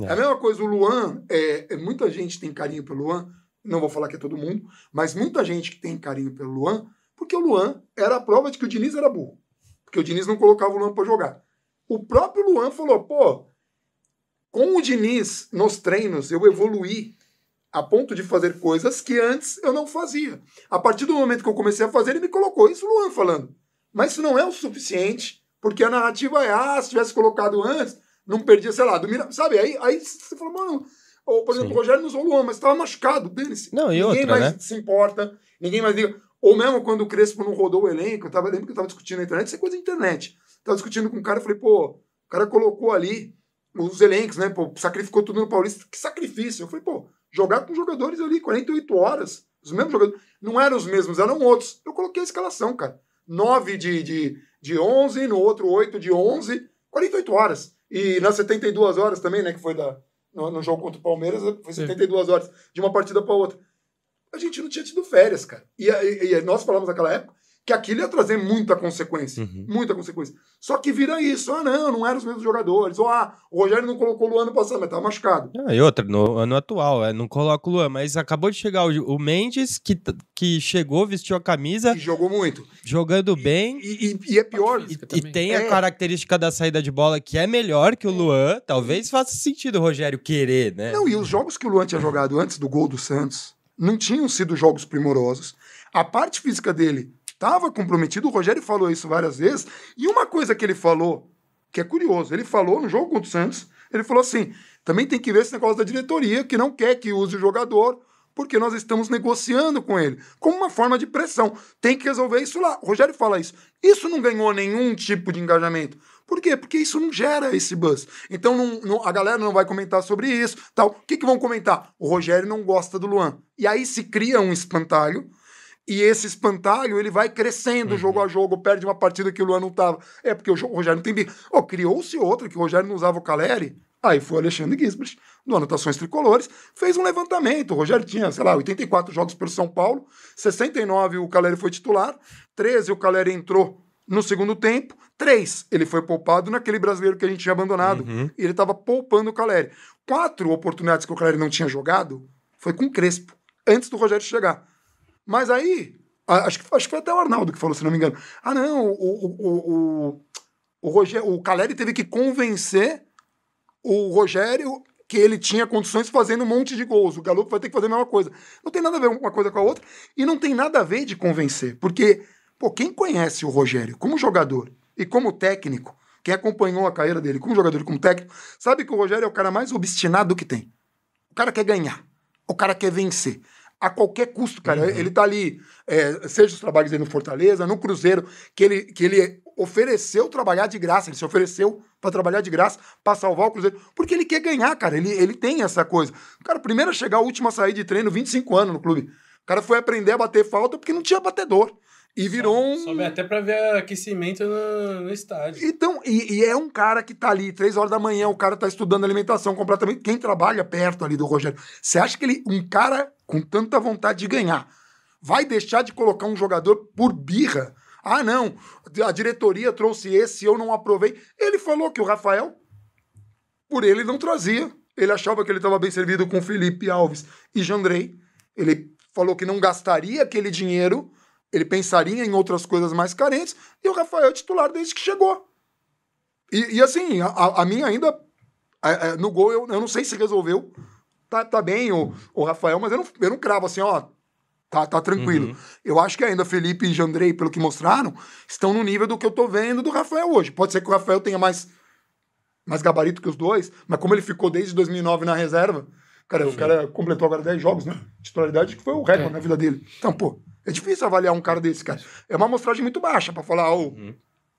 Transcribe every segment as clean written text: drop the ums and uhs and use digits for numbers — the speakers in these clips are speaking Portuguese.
É a mesma coisa, o Luan, muita gente tem carinho pelo Luan, não vou falar que é todo mundo, mas muita gente que tem carinho pelo Luan, porque o Luan era a prova de que o Diniz era burro. Porque o Diniz não colocava o Luan para jogar. O próprio Luan falou, pô, com o Diniz nos treinos eu evoluí a ponto de fazer coisas que antes eu não fazia. A partir do momento que eu comecei a fazer, ele me colocou. Isso o Luan falando. Mas isso não é o suficiente, porque a narrativa é, se tivesse colocado antes, não perdia, sei lá, sabe? Aí você fala, mano, ou, por exemplo, o Rogério não usou o Luan, mas estava machucado, dane-se. Não, e ninguém outra, mais né? se importa, ninguém mais liga. Ou mesmo quando o Crespo não rodou o elenco, eu lembro que eu estava discutindo na internet, isso é coisa da internet. Estava discutindo com um cara, eu falei, pô, o cara colocou ali os elencos, né? Pô, sacrificou tudo no Paulista. Que sacrifício. Eu falei, pô, jogar com jogadores ali 48 horas, os mesmos jogadores. Não eram os mesmos, eram outros. Eu coloquei a escalação, cara. 9 de 11, no outro 8 de 11, 48 horas. E nas 72 horas também, né, que foi no jogo contra o Palmeiras, foi 72 horas de uma partida para outra. A gente não tinha tido férias, cara. E nós falamos naquela época que aquilo ia trazer muita consequência. Muita consequência. Só que vira isso. Não eram os mesmos jogadores. Ou, o Rogério não colocou o Luan no passado, mas estava machucado. E outra, no ano atual, não coloca o Luan, mas acabou de chegar o Mendes, que chegou, vestiu a camisa. E jogou muito. Jogando bem. E é pior. E tem a característica da saída de bola que é melhor que o Luan. Talvez faça sentido o Rogério querer, né? Não, e os jogos que o Luan tinha jogado antes do gol do Santos não tinham sido jogos primorosos. A parte física dele estava comprometido, o Rogério falou isso várias vezes, e uma coisa que ele falou, que é curioso, ele falou no jogo contra o Santos, ele falou assim, também tem que ver esse negócio da diretoria, que não quer que use o jogador, porque nós estamos negociando com ele, como uma forma de pressão. Tem que resolver isso lá. O Rogério fala isso. Isso não ganhou nenhum tipo de engajamento. Por quê? Porque isso não gera esse buzz. Então a galera não vai comentar sobre isso. Tal. O que vão comentar? O Rogério não gosta do Luan. E aí se cria um espantalho, e esse espantalho ele vai crescendo jogo a jogo, perde uma partida que o Luan não estava. É porque o Rogério não tem bico. Criou-se outra, que o Rogério não usava o Caleri. Aí foi o Alexandre Gisbert, do Anotações Tricolores, fez um levantamento. O Rogério tinha, 84 jogos pelo São Paulo, 69 o Caleri foi titular, 13 o Caleri entrou no segundo tempo, 3 ele foi poupado naquele brasileiro que a gente tinha abandonado. E ele estava poupando o Caleri. 4 oportunidades que o Caleri não tinha jogado foi com o Crespo, antes do Rogério chegar. Mas aí, acho que foi até o Arnaldo que falou, se não me engano. O Caleri teve que convencer o Rogério que ele tinha condições fazendo um monte de gols. O Galo vai ter que fazer a mesma coisa. Não tem nada a ver uma coisa com a outra e não tem nada a ver de convencer. Porque, quem conhece o Rogério como jogador e como técnico, quem acompanhou a carreira dele como jogador e como técnico, sabe que o Rogério é o cara mais obstinado que tem. O cara quer ganhar. O cara quer vencer. A qualquer custo, cara. Ele tá ali, seja os trabalhos dele no Fortaleza, no Cruzeiro, que ele ofereceu trabalhar de graça, ele se ofereceu para trabalhar de graça, para salvar o Cruzeiro, porque ele quer ganhar, cara. Ele tem essa coisa. O cara, primeiro a chegar, o último a sair de treino, 25 anos no clube. O cara foi aprender a bater falta porque não tinha batedor. E virou Sobe até pra ver aquecimento no estádio. Então, e é um cara que tá ali, 3 horas da manhã, o cara tá estudando alimentação completamente. Quem trabalha perto ali do Rogério, você acha que um cara com tanta vontade de ganhar vai deixar de colocar um jogador por birra? Não, a diretoria trouxe esse, eu não aprovei. Ele falou que o Rafael, por ele, não trazia. Ele achava que ele estava bem servido com Felipe Alves e Jandrei. Ele falou que não gastaria aquele dinheiro. Ele pensaria em outras coisas mais carentes, e o Rafael é titular desde que chegou. E assim, a minha ainda, no gol, eu não sei se resolveu. Tá bem o Rafael, mas eu não cravo assim, tá tranquilo. Eu acho que ainda Felipe e Jandrei, pelo que mostraram, estão no nível do que eu tô vendo do Rafael hoje. Pode ser que o Rafael tenha mais gabarito que os dois, mas como ele ficou desde 2009 na reserva, cara, o cara completou agora 10 jogos, né? Titularidade que foi o recorde na vida dele. Então, é difícil avaliar um cara desse, cara. É uma amostragem muito baixa pra falar,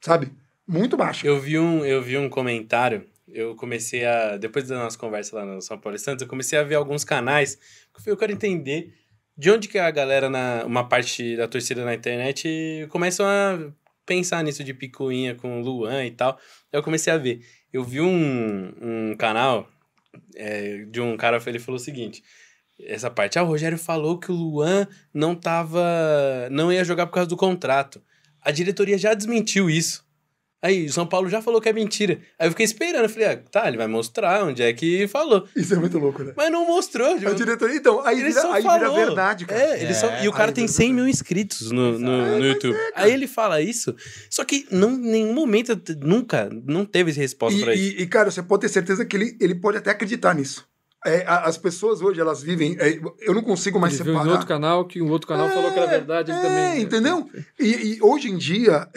sabe? Muito baixa. Eu vi um comentário, eu comecei depois da nossa conversa lá no São Paulo e Santos, eu comecei a ver alguns canais, eu quero entender de onde que a galera, uma parte da torcida na internet, começam a pensar nisso de picuinha com o Luan e tal. Eu comecei a ver. Eu vi um canal de um cara, ele falou o seguinte... Essa parte, o Rogério falou que o Luan não ia jogar por causa do contrato. A diretoria já desmentiu isso. Aí, o São Paulo já falou que é mentira. Aí eu fiquei esperando, eu falei, ele vai mostrar onde é que falou. Isso é muito louco, né? Mas não mostrou. A diretoria, então, aí vira verdade, cara. E o cara tem 100 mil inscritos no YouTube. Aí ele fala isso, só que em nenhum momento, nunca, não teve resposta pra isso. E, cara, você pode ter certeza que ele pode até acreditar nisso. As pessoas hoje, elas vivem... eu não consigo mais separar. Ele viu em outro canal, que um outro canal falou que era verdade, ele também... Entendeu? E hoje em dia,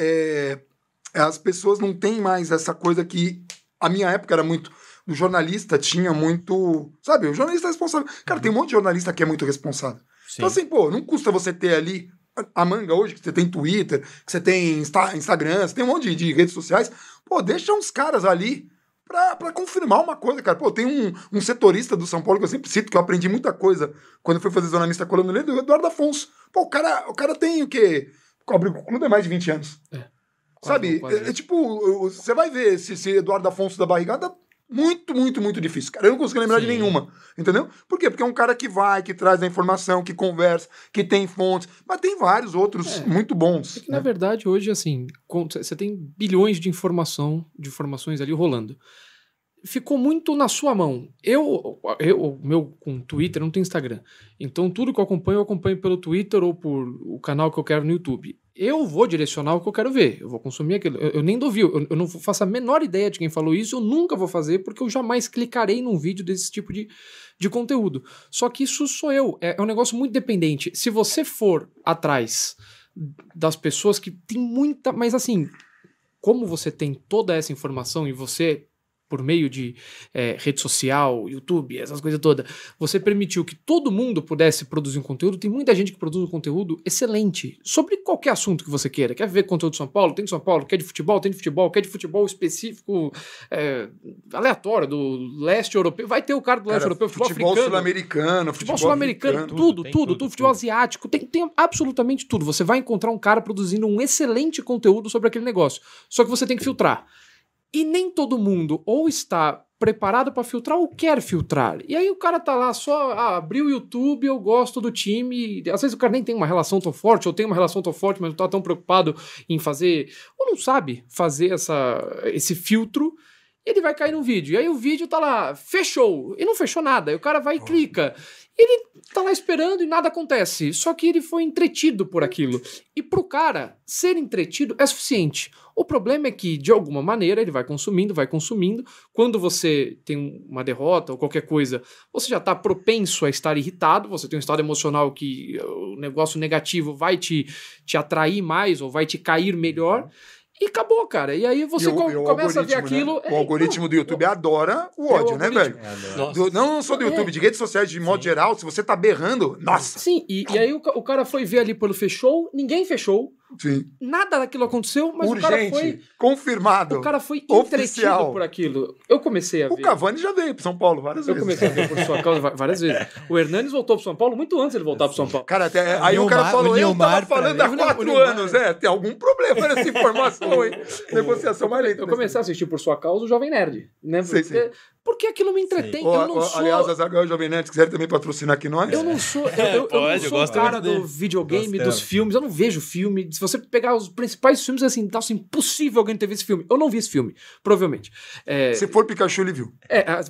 as pessoas não têm mais essa coisa que... A minha época era muito... O jornalista tinha muito... Sabe, o jornalista é responsável. Cara, tem um monte de jornalista que é muito responsável. Sim. Então, assim, não custa você ter ali a manga hoje, que você tem Twitter, que você tem Instagram, você tem um monte de redes sociais. Deixa uns caras ali pra confirmar uma coisa, cara. Tem um setorista do São Paulo que eu sempre cito, que eu aprendi muita coisa quando eu fui fazer jornalista coluna do Eduardo Afonso. O cara tem o quê? Cobre o clube há mais de 20 anos. Sabe? Você vai ver esse Eduardo Afonso da barrigada muito, muito, muito difícil, cara. Eu não consigo lembrar de nenhuma, entendeu? Por quê? Porque é um cara que traz a informação, que conversa, que tem fontes, mas tem vários outros muito bons. Na verdade, hoje, assim, você tem bilhões de informações ali rolando. Ficou muito na sua mão. Com Twitter, não tem Instagram. Então, tudo que eu acompanho pelo Twitter ou por o canal que eu quero no YouTube. Eu vou direcionar o que eu quero ver. Eu vou consumir aquilo. Eu nem duvido. Eu não faço a menor ideia de quem falou isso. Eu nunca vou fazer, porque eu jamais clicarei num vídeo desse tipo de conteúdo. Só que isso sou eu. É um negócio muito dependente. Se você for atrás das pessoas que tem muita... Mas assim, como você tem toda essa informação e você... por meio de rede social, YouTube, essas coisas todas, você permitiu que todo mundo pudesse produzir um conteúdo. Tem muita gente que produz um conteúdo excelente sobre qualquer assunto que você queira. Quer ver conteúdo de São Paulo? Tem de São Paulo. Quer de futebol? Tem de futebol. Quer de futebol específico, aleatório, do leste europeu? Vai ter o cara do leste europeu, futebol sul-americano, futebol sul-americano, tudo, futebol asiático, tem absolutamente tudo. Você vai encontrar um cara produzindo um excelente conteúdo sobre aquele negócio. Só que você tem que filtrar. E nem todo mundo ou está preparado para filtrar ou quer filtrar. E aí o cara tá lá só, abriu o YouTube, eu gosto do time. Às vezes o cara nem tem uma relação tão forte, ou tem uma relação tão forte, mas não tá tão preocupado em fazer, ou não sabe fazer esse filtro, e ele vai cair no vídeo. E aí o vídeo tá lá, fechou, e não fechou nada. Aí o cara vai e clica. Ele tá lá esperando e nada acontece. Só que ele foi entretido por aquilo. E pro cara, ser entretido é suficiente. O problema é que, de alguma maneira, ele vai consumindo. Quando você tem uma derrota ou qualquer coisa, você já tá propenso a estar irritado. Você tem um estado emocional que o negócio negativo vai te atrair mais ou vai te cair melhor. E acabou, cara. E aí você começa a ver aquilo... Né? O algoritmo do YouTube adora o ódio, né, velho? Não só do YouTube, de redes sociais de modo geral, se você tá berrando, nossa! Sim, e aí o cara foi ver ali pelo fechou, ninguém fechou. Sim. Nada daquilo aconteceu, mas urgente, o cara foi... confirmado. O cara foi entretido por aquilo. Eu comecei a ver... O Cavani já veio pro São Paulo várias vezes. Eu comecei a ver por sua causa várias vezes. O Hernanes voltou pro São Paulo muito antes ele voltar pro São Paulo. Cara, aí o cara falou, eu tava falando há 4 anos. Tem algum problema nessa informação, hein? Negociação mais lenta. Eu comecei a assistir por sua causa o Jovem Nerd. Né? Porque aquilo me entretém. Eu não sou... Aliás, a Zagal e o Jovem Nerd quiserem também patrocinar aqui nós. Eu não sou... Eu não sou o cara do videogame, dos filmes. Eu não vejo filme. Se você pegar os principais filmes, assim, tá assim, impossível alguém ter visto esse filme. Eu não vi esse filme, provavelmente. Se for Pikachu, ele viu.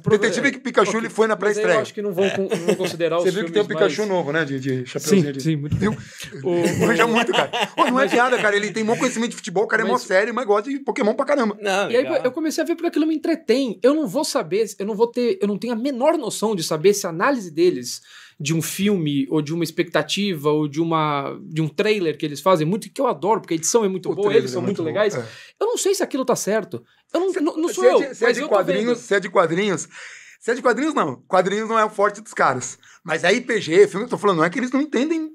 Detetive que Pikachu ele foi na pré-estreia. Eu acho que não vão considerar os filmes. Você viu que tem o Pikachu novo, né? De chapeuzinho. Sim, muito bom. Manja muito, cara. Não é piada, cara. Ele tem bom conhecimento de futebol, o cara é mó sério, mas gosta de Pokémon pra caramba. E aí eu comecei a ver porque aquilo me entretém. Eu não vou saber, eu não tenho a menor noção de saber se a análise deles de um filme, ou de uma expectativa, ou de um trailer que eles fazem, muito que eu adoro, porque a edição é muito boa, eles são muito legais. Eu não sei se aquilo tá certo. Não sou eu. Se é de quadrinhos, não. Quadrinhos não é o forte dos caras. Mas a RPG, filme que eu tô falando, não é que eles não entendem.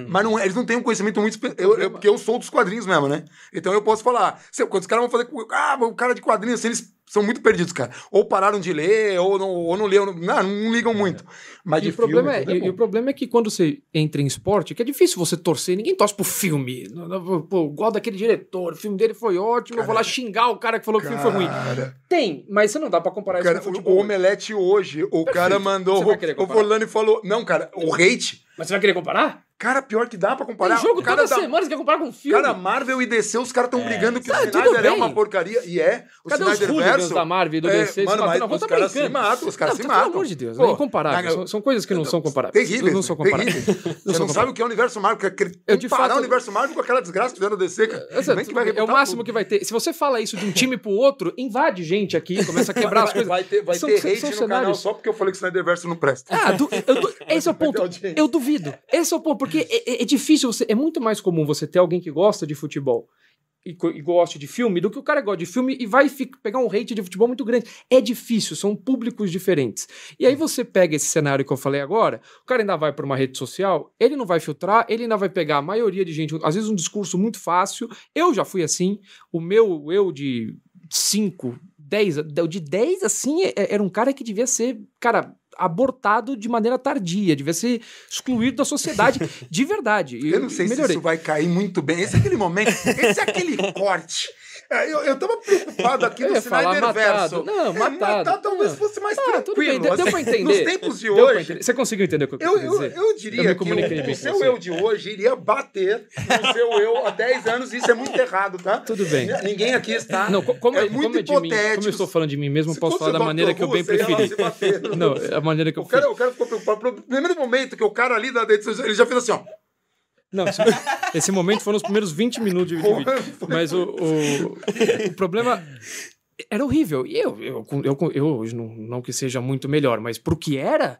Mas eles não têm um conhecimento muito... Porque eu sou dos quadrinhos mesmo, né? Então eu posso falar... Quando os caras vão fazer... o cara de quadrinhos, assim, eles são muito perdidos, cara. Ou pararam de ler, ou não leram... Não ligam muito. Mas o problema é que quando você entra em esporte, que é difícil você torcer, ninguém torce pro filme. Pô, igual daquele diretor, o filme dele foi ótimo, eu vou lá xingar o cara que falou que o filme foi ruim. Tem, mas você não dá pra comparar isso com o futebol. O Omelete hoje, o cara mandou... O Forlani falou... Não, cara, o hate... Mas você vai querer comparar? Cara, pior que dá pra comparar. Tem jogo cara toda semana, você quer comparar com um filme? Cara, Marvel e DC, os caras estão brigando que o tudo Snyder é bem. uma porcaria. E o Cadê os Snyder hooligans verso... da Marvel e do DC? Mano, mas os caras se matam, os caras se matam. Pelo amor de Deus, Pô, é incomparável. São coisas que não são comparáveis. Terríveis. Não são comparáveis. Você não sabe o que é o universo Marvel. Comparar o universo Marvel com aquela desgraça que fizeram no DC, cara. É o máximo que vai ter. Se você fala isso de um time pro outro, invade gente aqui, começa a quebrar as coisas. Vai ter hate no canal só porque eu falei que o Snyder verso não presta. Esse é o ponto. Eu duvido. Esse é o ponto, porque é difícil é muito mais comum você ter alguém que gosta de futebol e gosta de filme do que o cara gosta de filme e vai pegar um hate de futebol muito grande. É difícil, são públicos diferentes. E aí você pega esse cenário que eu falei agora, o cara ainda vai para uma rede social, ele não vai filtrar, ele ainda vai pegar a maioria de gente, às vezes um discurso muito fácil. Eu já fui assim, o meu eu de 5, 10, de 10 assim, era um cara que devia ser, cara, abortado de maneira tardia, devia ser excluído da sociedade de verdade. Eu não sei se isso vai cair muito bem. Esse é aquele momento, esse é aquele corte. Eu tava preocupado aqui no Snyder verso. Não, matado. Talvez fosse mais tranquilo. Bem, deu pra entender. Nos tempos de hoje... Você conseguiu entender o que eu quis dizer? Eu diria que o seu eu de hoje iria bater no seu eu há 10 anos, e isso é muito errado, tá? Tudo bem. Ninguém aqui está... Não, como é muito de mim, hipotético. como eu estou falando de mim mesmo, eu posso falar da maneira que eu bem preferi. Não, a maneira que eu fiz. O cara ficou preocupado. No primeiro momento que o cara ali da edição, ele já fez assim, ó. Não, esse momento foi nos primeiros 20 minutos de vídeo. Mas o problema era horrível. E eu hoje não que seja muito melhor, mas pro que era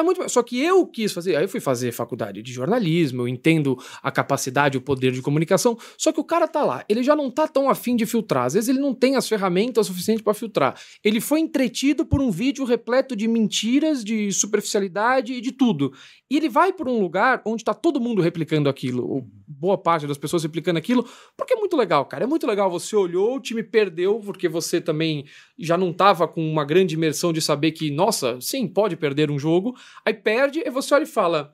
muito... Só que eu quis fazer... Aí eu fui fazer faculdade de jornalismo, eu entendo a capacidade, o poder de comunicação, só que o cara tá lá, ele já não tá tão afim de filtrar. Às vezes ele não tem as ferramentas suficientes para filtrar. Ele foi entretido por um vídeo repleto de mentiras, de superficialidade e de tudo. E ele vai por um lugar onde tá todo mundo replicando aquilo, ou boa parte das pessoas replicando aquilo, porque é muito legal, cara. É muito legal. Você olhou, o time perdeu, porque você também já não tava com uma grande imersão de saber que, nossa, sim, pode perder um jogo. Aí perde, e você olha e fala,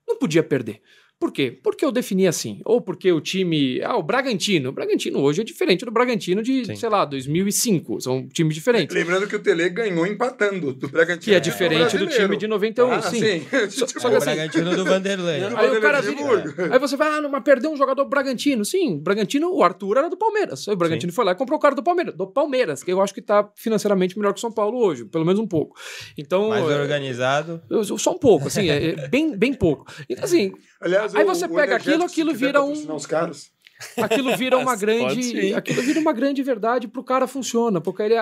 não podia perder. Por quê? Porque eu defini assim. Ou porque o time... o Bragantino. O Bragantino hoje é diferente do Bragantino de, sei lá, 2005. São times diferentes. Lembrando que o Tele ganhou empatando do Bragantino. Que é diferente do time de 91, sim. Só que o Bragantino do Vanderlei. Aí o cara aí você vai, mas perdeu um jogador Bragantino. Sim, o Bragantino, o Arthur era do Palmeiras. Aí o Bragantino foi lá e comprou o cara do Palmeiras, que eu acho que tá financeiramente melhor que o São Paulo hoje, pelo menos um pouco. Então, mais organizado. Só um pouco, assim, bem pouco. Então, assim... Aliás, aí você pega aquilo vira os caras. Aquilo vira uma grande verdade pro cara funciona, porque ele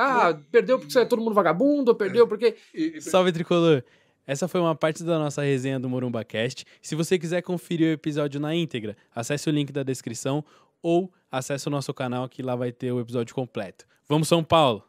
perdeu porque é todo mundo vagabundo, perdeu porque... Salve, Tricolor! Essa foi uma parte da nossa resenha do MorumbaCast. Se você quiser conferir o episódio na íntegra, acesse o link da descrição ou acesse o nosso canal que lá vai ter o episódio completo. Vamos, São Paulo!